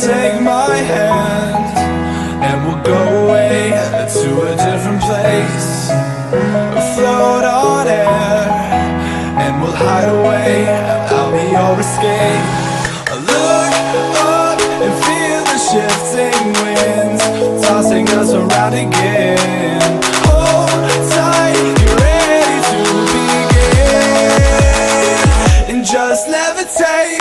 take my hand and we'll go away to a different place, float on air, and we'll hide away. I'll be your escape. Look up and feel the shifting winds tossing us around again. Hold tight, get ready to begin, and just levitate.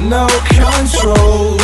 No control